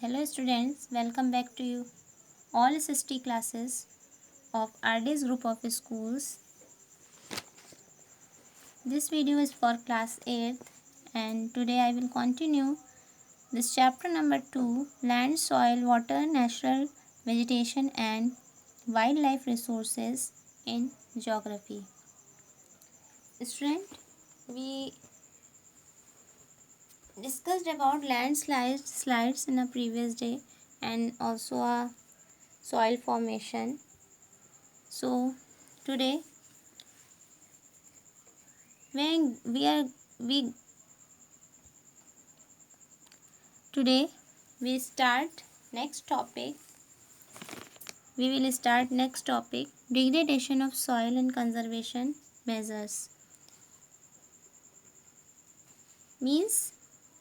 Hello students, welcome back to you all SST classes of RD's group of schools. This video is for class 8th and today I will continue this chapter number 2, land, soil, water, natural vegetation and wildlife resources in geography. Student, we discussed about landslides in a previous day and also a soil formation. So today when we today we start next topic. We will start next topic, degradation of soil and conservation measures. Means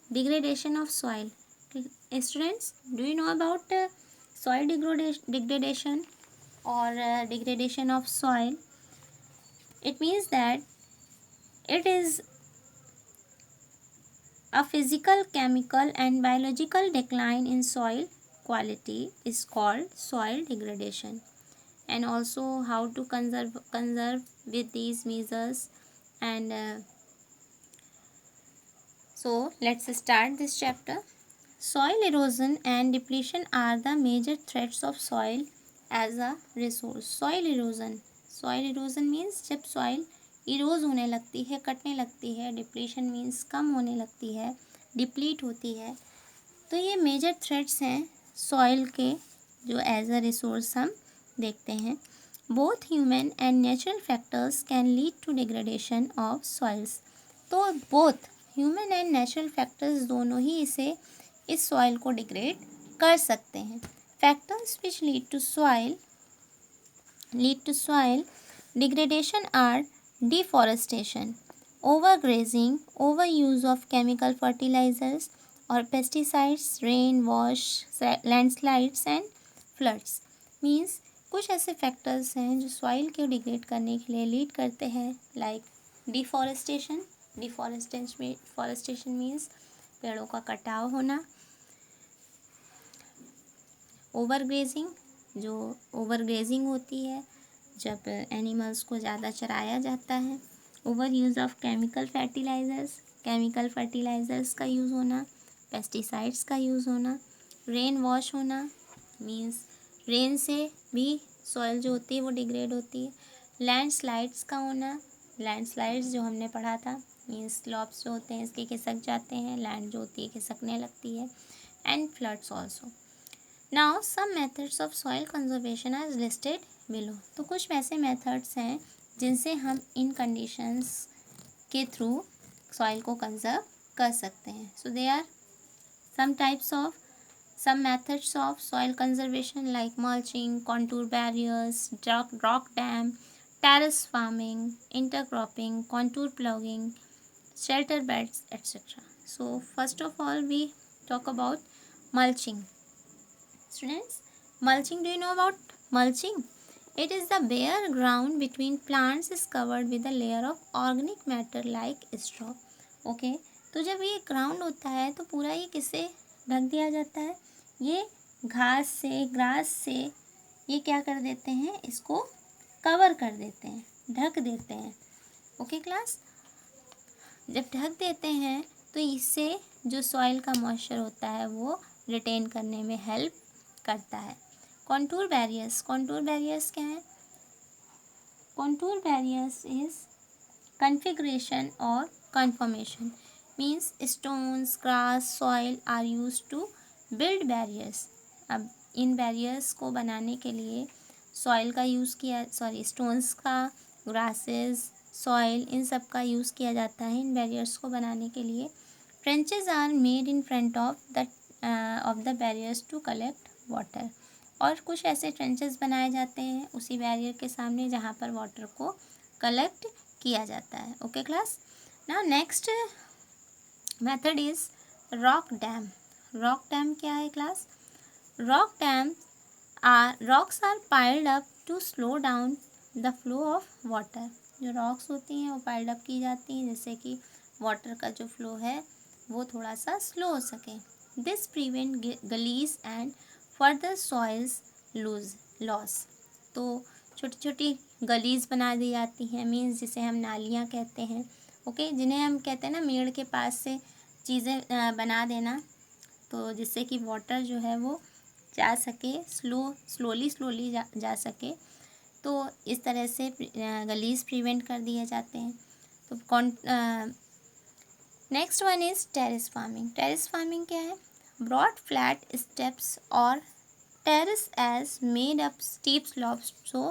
degradation of soil. Students, do you know about soil degradation or degradation of soil? It means that it is a physical, chemical and biological decline in soil quality is called soil degradation. And also how to conserve with these measures and so let's start this chapter. Soil erosion and depletion are the major threats of soil as a resource. Soil erosion means जब soil Eros होने लगती है, कटने लगती है. Depletion means कम होने लगती है, डिप्लीट होती है. तो ये मेजर थ्रेट्स हैं सॉइल के जो एज अ रिसोर्स हम देखते हैं. Both human and natural factors can lead to degradation of soils. तो both human and natural factors दोनों ही इस सॉइल को डिग्रेड कर सकते हैं. Factors which lead to soil degradation are deforestation, overgrazing, overuse of chemical fertilizers or pesticides, rain, wash, landslides and floods. Means कुछ ऐसे फैक्टर्स हैं जो सॉइल को डिग्रेड करने के लिए लीड करते हैं, लाइक डिफॉरेस्टेशन मीन्स पेड़ों का कटाव होना. ओवरग्रेजिंग, जो ओवरग्रेजिंग होती है जब एनिमल्स को ज़्यादा चराया जाता है. Over use of chemical fertilisers का यूज़ होना, पेस्टिसाइड्स का यूज़ होना. रेन वॉश होना मीन्स रेन से भी सॉइल जो होती है वो डिग्रेड होती है. लैंडस्लाइड्स का होना, लैंडस्लाइड्स जो हमने पढ़ा था मीन्स स्लॉप्स जो होते हैं इसके खिसक जाते हैं, लैंड जो होती है खिसकने लगती है. And floods also. Now some methods of soil conservation are listed below. तो कुछ ऐसे मेथड्स हैं जिनसे हम इन कंडीशंस के थ्रू सॉइल को कंजर्व कर सकते हैं. So they are some methods of soil conservation like mulching, contour barriers, rock dam, terrace farming, intercropping, contour plugging, shelter beds, etc. So first of all we talk about mulching. Students, mulching, do you know about mulching? It is the bare ground between plants is covered with a layer of organic matter like straw. Okay, तो जब ये ground होता है तो पूरा ये किससे ढक दिया जाता है? ये घास से, ग्रास से ये क्या कर देते हैं, इसको कवर कर देते हैं, ढक देते हैं. ओके क्लास, जब ढक देते हैं तो इससे जो सॉइल का मॉइस्चर होता है वो रिटेन करने में हेल्प करता है. कॉन्टूर बैरियर्स क्या है? कॉन्टूर बैरियर्स इज कन्फिग्रेशन और conformation. Means stones, grass, soil are use to build barriers. अब इन बैरियर्स को बनाने के लिए सॉइल का स्टोन्स का, ग्रासेस, सॉइल, इन सब का यूज़ किया जाता है इन बैरियर्स को बनाने के लिए. Trenches are made in front of the barriers to collect water. और कुछ ऐसे ट्रेंचेस बनाए जाते हैं उसी बैरियर के सामने जहाँ पर वाटर को कलेक्ट किया जाता है. Okay class, now next method is rock dam. Rock dam क्या है class? Rocks are piled up to slow down the flow of water. जो रॉक्स होती हैं वो पाइल्ड अप की जाती हैं जिससे कि वाटर का जो फ्लो है वो थोड़ा सा स्लो हो सके. This prevent gullies and further soils loss. तो छोटी छोटी गलीज बना दी जाती हैं, मीन्स जिसे हम नालियाँ कहते हैं, ओके, जिन्हें हम कहते हैं ना मेड़ के पास से चीज़ें बना देना, तो जिससे कि वाटर जो है वो जा सके, स्लोली जा सके। तो इस तरह से गलीज प्रिवेंट कर दिए जाते हैं। तो next one is terrace farming. Terrace farming क्या है? ब्रॉड फ्लैट स्टेप्स और terrace as made up steep slopes so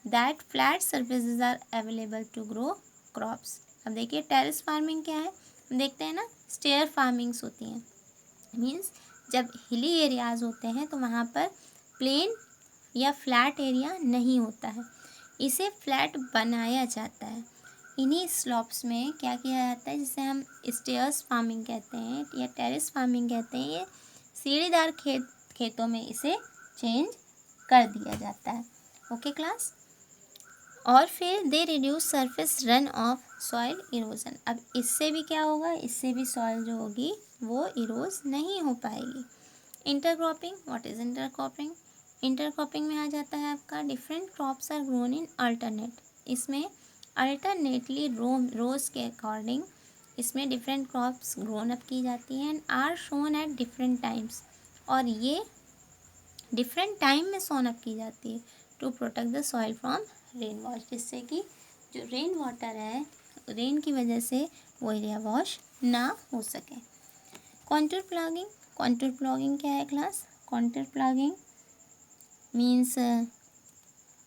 that flat surfaces are available to grow crops. अब देखिए टेरेस फार्मिंग क्या है, हम देखते हैं ना स्टेयर फार्मिंग्स होती हैं, मीन्स जब हिली एरियाज़ होते हैं तो वहाँ पर प्लेन या फ्लैट एरिया नहीं होता है, इसे फ्लैट बनाया जाता है। इन्हीं स्लॉप्स में क्या किया जाता है, जिसे हम स्टेयर्स फार्मिंग कहते हैं या टेरेस फार्मिंग कहते हैं, ये सीढ़ीदार खेतों में इसे चेंज कर दिया जाता है। Okay class. और फिर they reduce surface run of soil erosion. अब इससे भी क्या होगा, इससे भी सॉइल जो होगी वो इरोज नहीं हो पाएगी। Intercropping, what is intercropping? Intercropping में आ जाता है आपका different crops are grown in alternate. इसमें अल्टरनेटली रोज के अकॉर्डिंग इसमें डिफरेंट क्रॉप्स ग्रोन अप की जाती हैं and are sown at different times, और ये डिफरेंट टाइम में सोन अप की जाती है to protect the soil from rain wash, जिससे कि जो रेन वाटर है रेन की वजह से वो एरिया वॉश ना हो सके। Contour plogging. कॉन्टूर प्लॉगिंग क्या है class? Contour ploughing means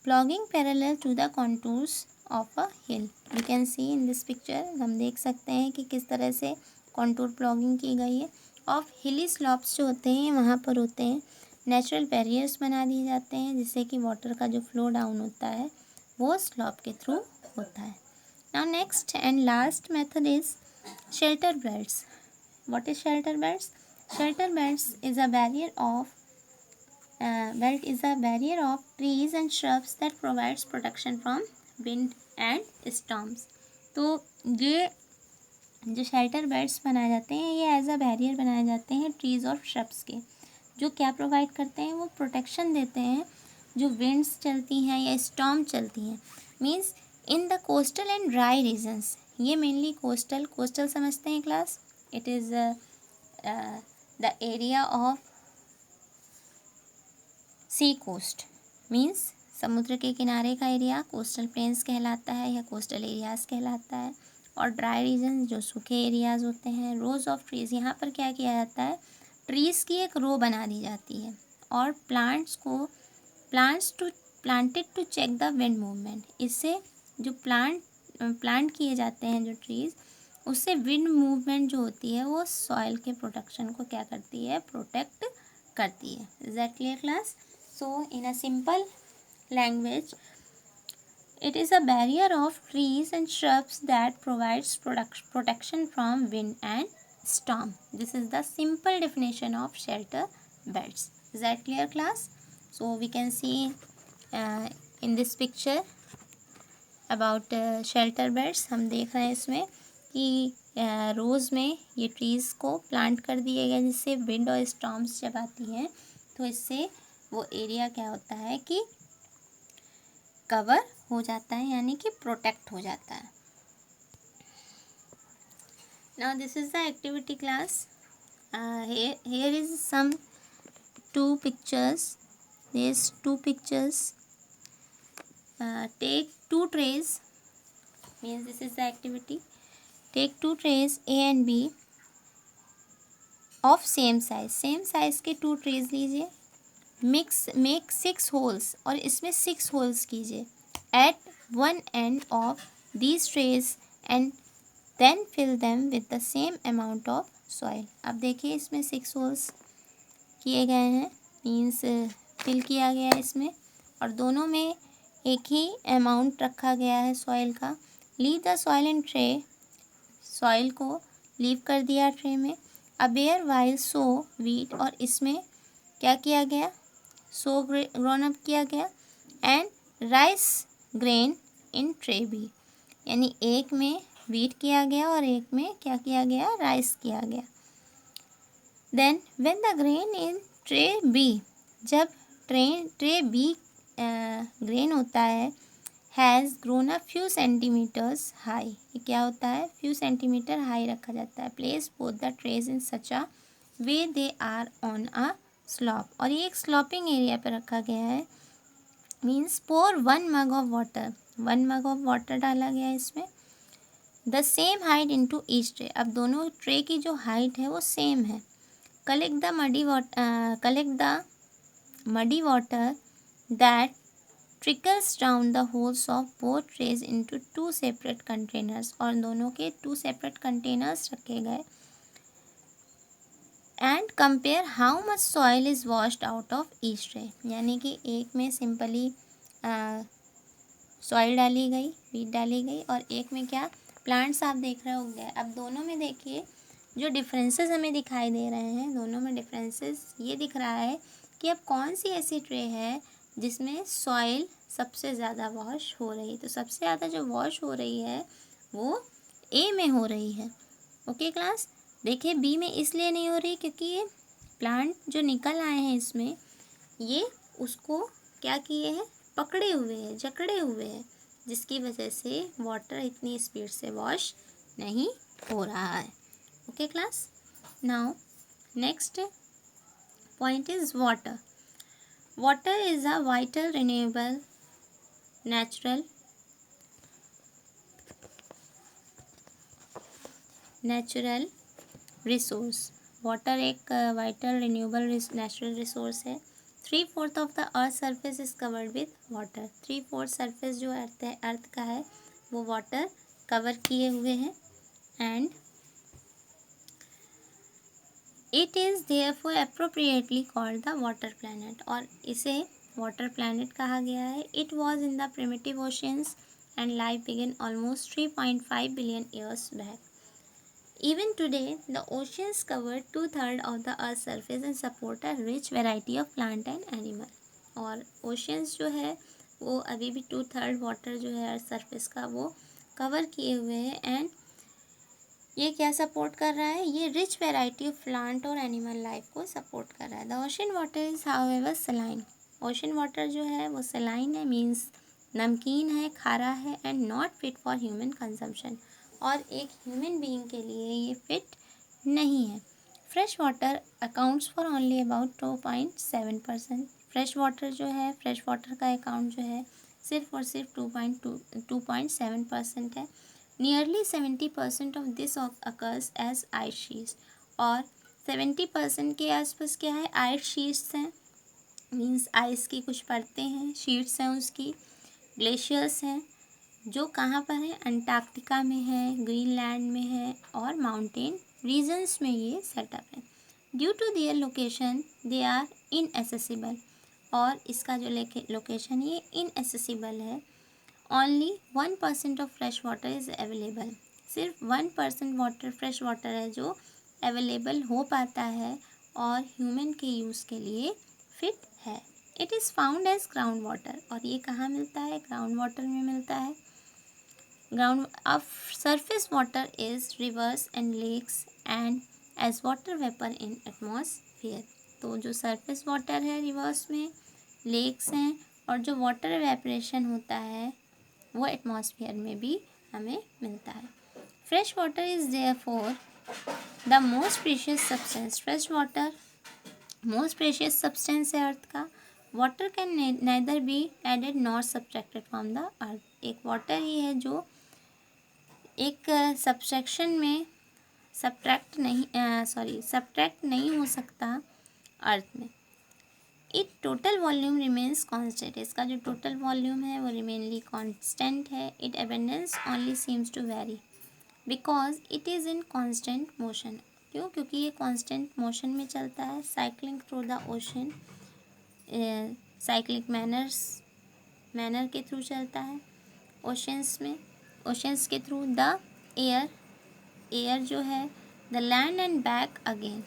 ploughing parallel to the contours of a hill. You can see in this picture, हम देख सकते हैं कि किस तरह से कॉन्टूर प्लॉगिंग की गई है। ऑफ हिली स्लॉप्स जो होते हैं वहाँ पर होते हैं नेचुरल बैरियर्स बना दिए जाते हैं, जिससे कि वाटर का जो फ्लो डाउन होता है वो स्लॉप के थ्रू होता है। Now next and last method is shelter beds. What is shelter beds? Shelter beds is a barrier of belt is a barrier of trees and shrubs that provides protection from wind and storms। तो ये जो shelter beds बनाए जाते हैं ये as a barrier बनाए जाते हैं ट्रीज़ और श्रब्स के, जो क्या प्रोवाइड करते हैं, वो प्रोटेक्शन देते हैं जो विंड्स चलती हैं या स्टॉर्म चलती हैं, means in the coastal and dry regions. ये मेनली कोस्टल समझते हैं class, it is the area of sea coast, means समुद्र के किनारे का एरिया कोस्टल प्लेन्स कहलाता है या कोस्टल एरियाज़ कहलाता है। और ड्राई रीजन जो सूखे एरियाज़ होते हैं। रोज ऑफ ट्रीज़, यहाँ पर क्या किया जाता है, ट्रीज़ की एक रो बना दी जाती है और planted to check the wind movement. इससे जो प्लांट किए जाते हैं जो ट्रीज़, उससे विंड मूवमेंट जो होती है वो सॉइल के प्रोटेक्शन को क्या करती है, प्रोटेक्ट करती है। Is that clear class? So in a simple language, it is a barrier of trees and shrubs that provides protection from wind and storm. This is the simple definition of shelter beds. Is that clear class? So we can see in this picture about shelter beds। हम देख रहे हैं इसमें कि रोज़ में ये trees को plant कर दिए गए, जिससे विंड और स्टॉर्म्स जब आती हैं तो इससे वो एरिया क्या होता है कि कवर हो जाता है, यानी कि प्रोटेक्ट हो जाता है। Now this is the activity class. Here is some two pictures. This two pictures take two trays, means this is the activity. Take two trays A and B of same size के two trays लीजिए। Make 6 holes, और इसमें 6 holes कीजिए at one end of these trays and then fill them with the same amount of soil. अब देखिए इसमें 6 holes किए गए हैं, मीन्स फिल किया गया है इसमें, और दोनों में एक ही अमाउंट रखा गया है सॉइल का। Leave the soil in tray, soil को लीव कर दिया ट्रे में। अबेयर वाइल सो वीट, और इसमें क्या किया गया, सो ग्रोन अप किया गया। And rice grain in tray B, यानी एक में वीट किया गया और एक में क्या किया गया, राइस किया गया। Then when the grain in tray B, जब ट्रे बी ग्रेन होता है, has grown a few centimetres high, ये क्या होता है, फ्यू सेंटीमीटर हाई रखा जाता है। Place both the trays in such a way they are on a slope, और ये एक स्लॉपिंग एरिया पर रखा गया है। Means pour 1 mug of water, 1 mug of water डाला गया है इसमें। The same height into each tray, अब दोनों ट्रे की जो हाइट है वो सेम है। Collect the muddy water that trickles down the holes of both trays into 2 separate containers, और दोनों के 2 सेपरेट कंटेनर्स रखे गए। And compare how much soil is washed out of each tray, यानी कि एक में सिंपली सॉइल डाली गई, वीट डाली गई, और एक में क्या, प्लांट्स आप देख रहे होंगे। अब दोनों में देखिए जो डिफरेंसेस हमें दिखाई दे रहे हैं, दोनों में डिफरेंसेस ये दिख रहा है कि अब कौन सी ऐसी ट्रे है जिसमें सॉइल सबसे ज़्यादा वॉश हो रही है। तो सबसे ज़्यादा जो वॉश हो रही है वो ए में हो रही है। ओके क्लास, देखिए बी में इसलिए नहीं हो रही क्योंकि ये प्लांट जो निकल आए हैं इसमें, ये उसको क्या किए हैं, पकड़े हुए हैं, जकड़े हुए हैं, जिसकी वजह से वाटर इतनी स्पीड से वॉश नहीं हो रहा है। Okay class, now next point is water. Water is a vital renewable natural resource. Water एक वाइटल रिन्यूएबल नेचुरल रिसोर्स है। 3/4 of the earth surface is covered with water, 3/4 surface जो अर्थ का है वो वाटर कवर किए हुए हैं। And it is therefore appropriately called the water planet, और इसे वाटर प्लैनेट कहा गया है। It was in the primitive oceans and life begin almost 3.5 billion years back. Even today, the oceans cover 2/3 of the Earth's surface and support a rich variety of plant and animal. और oceans जो है वो अभी भी 2/3 water जो है earth surface का वो कवर किए हुए हैं। एंड ये क्या सपोर्ट कर रहा है, ये रिच वेराइटी ऑफ प्लांट और एनिमल लाइफ को सपोर्ट कर रहा है। The ocean water is however saline, ocean water जो है वो सलाइन है, मीन्स नमकीन है, खारा है, and not fit for human consumption, और एक ह्यूमन बीइंग के लिए ये फिट नहीं है। Fresh water accounts for only about 2.7%, fresh water जो है, फ्रेश वाटर का अकाउंट जो है सिर्फ और सिर्फ 2.7% है। Nearly 70% of this occurs as ice sheets, और 70% के आसपास क्या है, आइस शीट्स हैं, मीन्स आइस की कुछ परतें हैं, शीट्स हैं उसकी। ग्लेशियर्स हैं जो कहाँ पर है, अंटार्कटिका में है, ग्रीनलैंड में है, और माउंटेन रीजन्स में ये सेटअप है। Due to their location they are inaccessible, और इसका जो लोकेशन ये इनएसेसिबल है। Only 1% of fresh water is available, सिर्फ 1% वाटर फ्रेश वाटर है जो अवेलेबल हो पाता है और ह्यूमन के यूज़ के लिए फिट है। It is found as ground water, और ये कहाँ मिलता है, ग्राउंड वाटर में मिलता है। Ground of surface water is rivers and lakes and as water vapour in atmosphere, तो जो सरफेस वाटर है रिवर्स में, लेक्स हैं, और जो वाटर एवेपोरेशन होता है वो एटमॉस्फेयर में भी हमें मिलता है। Fresh water is therefore the most precious substance, fresh water most precious substance है अर्थ का। Water can neither be added nor subtracted from the earth, एक वाटर ही है जो एक सब्सट्रैक्शन में सब्ट्रैक्ट नहीं हो सकता अर्थ में। It total volume remains constant, इसका जो टोटल वॉल्यूम है वो रिमेनली कांस्टेंट है। It abundance only seems to vary because it is in constant motion, क्यों, क्योंकि ये कांस्टेंट मोशन में चलता है, cycling through the ocean, cyclic manner के थ्रू चलता है ओशंस में, ओशंस के थ्रू द एयर जो है, the land and back again,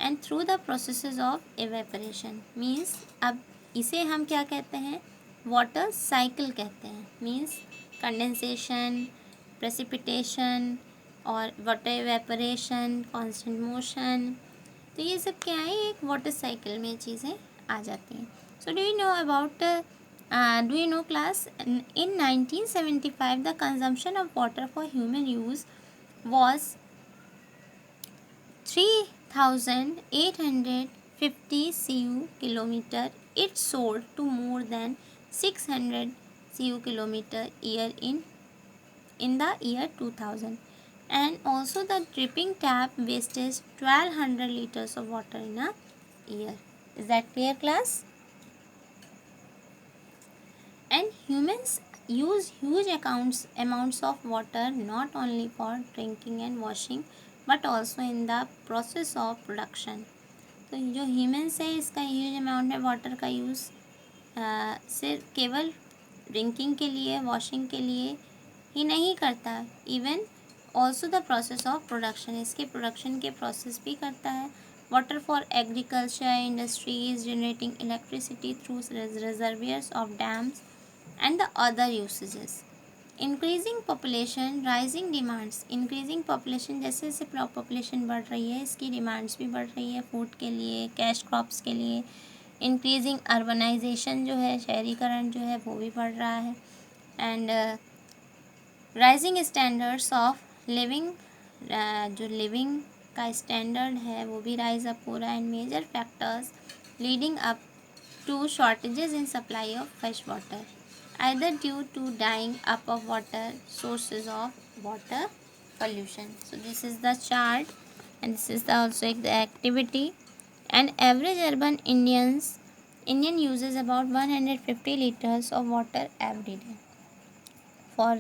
and through the processes of evaporation. Means अब इसे हम क्या कहते हैं, वाटर साइकिल कहते हैं। मीन्स कंडेंसेशन, प्रेसिपिटेशन और वाटर एवेपोरेशन, कांस्टेंट मोशन, तो ये सब क्या है, एक वाटर साइकिल में चीज़ें आ जाती हैं. So do you know about do you know class, in 1975 the consumption of water for human use was 3850 cu kilometer. It soared to more than 600 cu kilometer year in the year 2000. And also the dripping tap wastes 1200 liters of water in a year. Is that clear, class? And humans use huge amounts of water not only for drinking and washing but also in the process of production. तो जो humans है इसका huge amount है water का use सिर्फ केवल drinking के लिए, वॉशिंग के लिए ही नहीं करता, even also the process of production, इसके प्रोडक्शन के प्रोसेस भी करता है. Water for agriculture, industries, generating electricity through reservoirs of dams and the other usages. Increasing population, rising demands. Increasing population, जैसे जैसे पॉपुलेशन बढ़ रही है इसकी डिमांड्स भी बढ़ रही है फूड के लिए, कैश क्रॉप्स के लिए. इंक्रीजिंग अर्बनाइजेशन जो है, शहरीकरण जो है वो भी बढ़ रहा है. And rising standards of living, जो लिविंग का स्टैंडर्ड है वो भी राइज अप हो रहा है. And major factors leading up to shortages in supply of fresh water, either due to drying up of water, sources of water pollution. So this is the chart and this is the also the activity. And average urban Indian uses about 150 liters of water every day for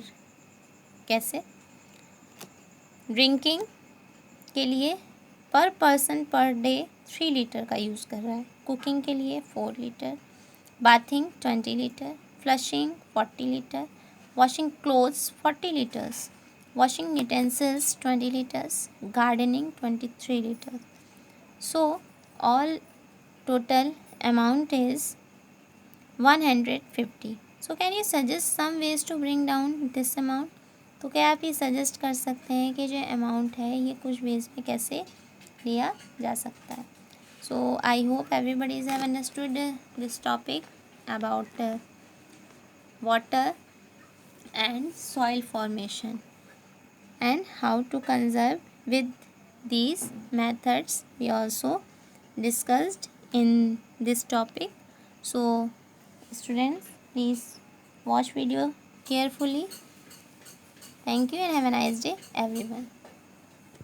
कैसे drinking के लिए पर person per day 3 litre का use कर रहा है, cooking के लिए 4 litre, bathing 20 litre, flushing 40 liter, washing clothes 40 liters, washing utensils 20 liters, gardening 23 liters. So all total amount is 150. So can you suggest some ways to bring down this amount? तो क्या आप ये suggest कर सकते हैं कि जो अमाउंट है ये कुछ वेज में कैसे लिया जा सकता है? So I hope everybody have understood this topic about water and soil formation and how to conserve. With these methods we also discussed in this topic. So students, please watch video carefully. Thank you and have a nice day everyone.